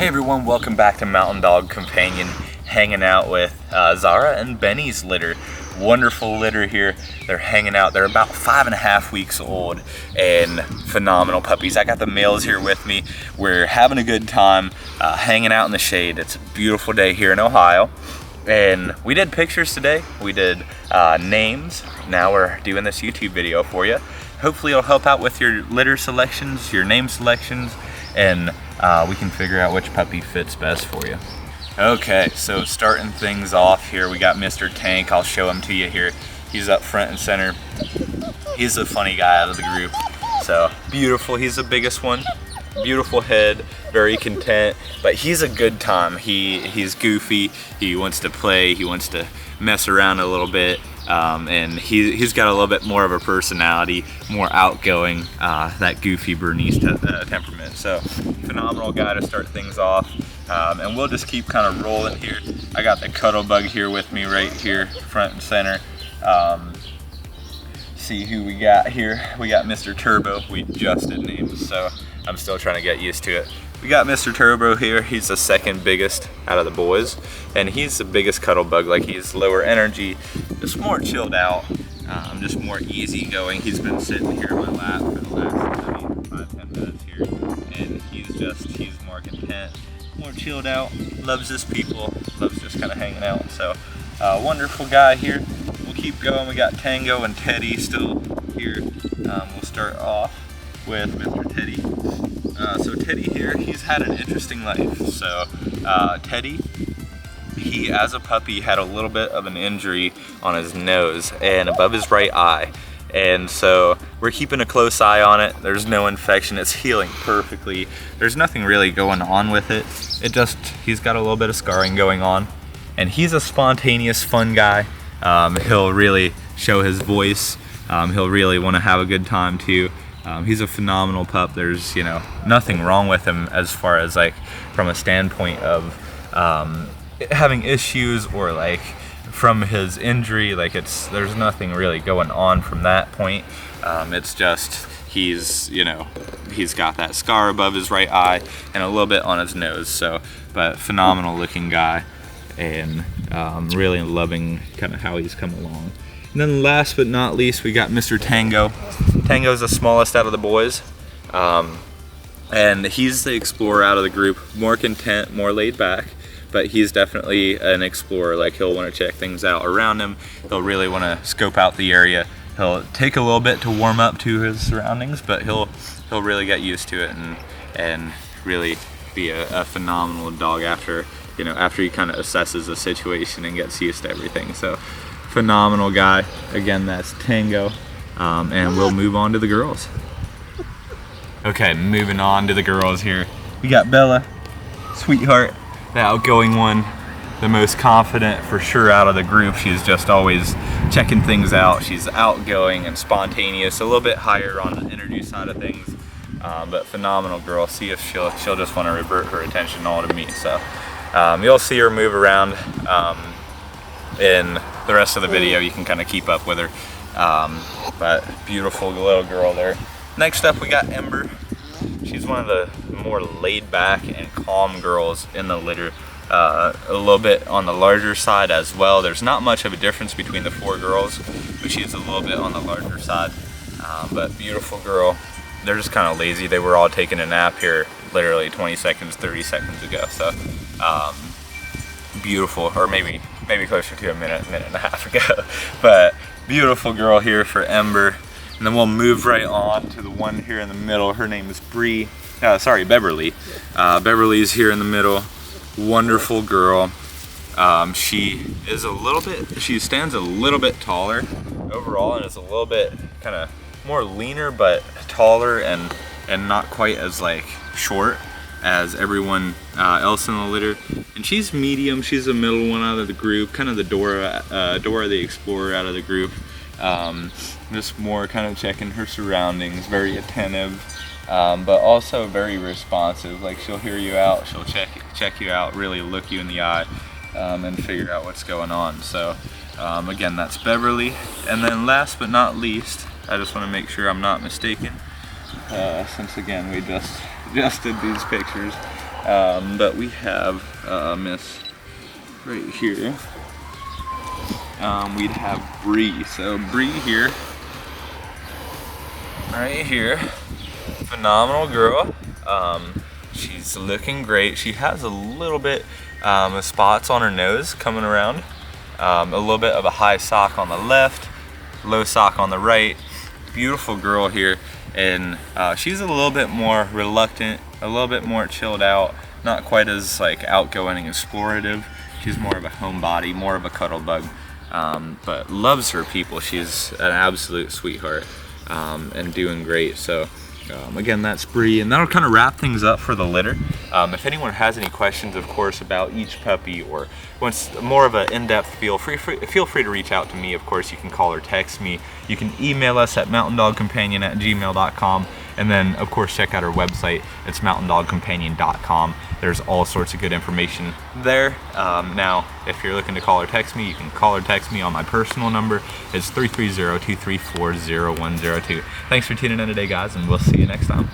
Hey everyone, welcome back to Mountain Dog Companion, hanging out with Zara and Benny's litter. Wonderful litter here. They're hanging out. They're about 5.5 weeks old and phenomenal puppies. I got the males here with me. We're having a good time hanging out in the shade. It's a beautiful day here in Ohio. And we did pictures today. We did names. Now we're doing this YouTube video for you. Hopefully it'll help out with your litter selections, your name selections, and we can figure out which puppy fits best for you. Okay, so starting things off here, we got Mr. Tank. I'll show him to you here. He's up front and center. He's the funny guy out of the group. So beautiful, he's the biggest one. Beautiful head, very content, but he's a good time. He's goofy, he wants to play, he wants to mess around a little bit, and he's got a little bit more of a personality, more outgoing, that goofy Bernese temperament. So phenomenal guy to start things off, and we'll just keep kind of rolling here. I got the cuddle bug here with me right here, front and center. See who we got here. We got Mr. Turbo. We just did names, so I'm still trying to get used to it. We got Mr. Turbo here. He's the second biggest out of the boys, and he's the biggest cuddle bug. Like, he's lower energy, just more chilled out, just more easygoing. He's been sitting here in my lap for the last 5-10 minutes here, and he's more content, more chilled out, loves his people, loves just kind of hanging out. So wonderful guy here. We'll keep going. We got Tango and Teddy still here. We'll start off with Mr. Teddy. So Teddy here, he's had an interesting life. So Teddy, he as a puppy had a little bit of an injury on his nose and above his right eye. And so we're keeping a close eye on it. There's no infection, it's healing perfectly. There's nothing really going on with it. He's got a little bit of scarring going on. And he's a spontaneous, fun guy. He'll really show his voice. He'll really want to have a good time too. He's a phenomenal pup. There's, nothing wrong with him as far as like from a standpoint of having issues or like from his injury. Like there's nothing really going on from that point. It's just he's got that scar above his right eye and a little bit on his nose. So, but phenomenal looking guy, and really loving kind of how he's come along. And then last but not least, we got Mr. Tango. Tango's the smallest out of the boys, and he's the explorer out of the group, more content, more laid back, but he's definitely an explorer. Like, he'll want to check things out around him. He'll really want to scope out the area. He'll take a little bit to warm up to his surroundings, but he'll really get used to it and really be a phenomenal dog after he kind of assesses the situation and gets used to everything. So phenomenal guy. Again, that's Tango. And we'll move on to the girls. Okay, moving on to the girls here. We got Bella, sweetheart, the outgoing one, the most confident for sure out of the group. She's just always checking things out. She's outgoing and spontaneous, a little bit higher on the energy side of things, but phenomenal girl. See if she'll just want to revert her attention all to me. So you'll see her move around in the rest of the video. You can kind of keep up with her. But beautiful little girl there. Next up, we got Ember. She's one of the more laid back and calm girls in the litter. A little bit on the larger side as well. There's not much of a difference between the 4 girls, but she's a little bit on the larger side. But beautiful girl. They're just kind of lazy. They were all taking a nap here literally 20 seconds, 30 seconds ago. So beautiful, or maybe closer to a minute and a half ago. But beautiful girl here for Ember. And then we'll move right on to the one here in the middle. Her name is Beverly. Beverly's here in the middle. Wonderful girl. She stands a little bit taller overall, and is a little bit kind of more leaner, but taller and not quite as like short as everyone else in the litter. And she's medium. She's the middle one out of the group, kind of the Dora the Explorer out of the group. Just more kind of checking her surroundings, very attentive, but also very responsive. Like, she'll hear you out, she'll check you out, really look you in the eye, and figure out what's going on. So again, that's Beverly. And then last but not least, I just want to make sure I'm not mistaken, since again we just did these pictures. But we have Miss right here. We'd have Bree. So Bree here, right here, phenomenal girl. She's looking great. She has a little bit of spots on her nose coming around. A little bit of a high sock on the left, low sock on the right. Beautiful girl here, and she's a little bit more reluctant, a little bit more chilled out, not quite as like outgoing and explorative. She's more of a homebody, more of a cuddle bug, but loves her people. She's an absolute sweetheart and doing great. So again, that's Bree, and that'll kind of wrap things up for the litter. If anyone has any questions, of course, about each puppy or wants more of an in-depth feel free to reach out to me. Of course, you can call or text me. You can email us at mountaindogcompanion@gmail.com, and then, of course, check out our website. It's mountaindogcompanion.com. There's all sorts of good information there. Now, if you're looking to call or text me, you can call or text me on my personal number. It's 330-234-0102. Thanks for tuning in today, guys, and we'll see you next time.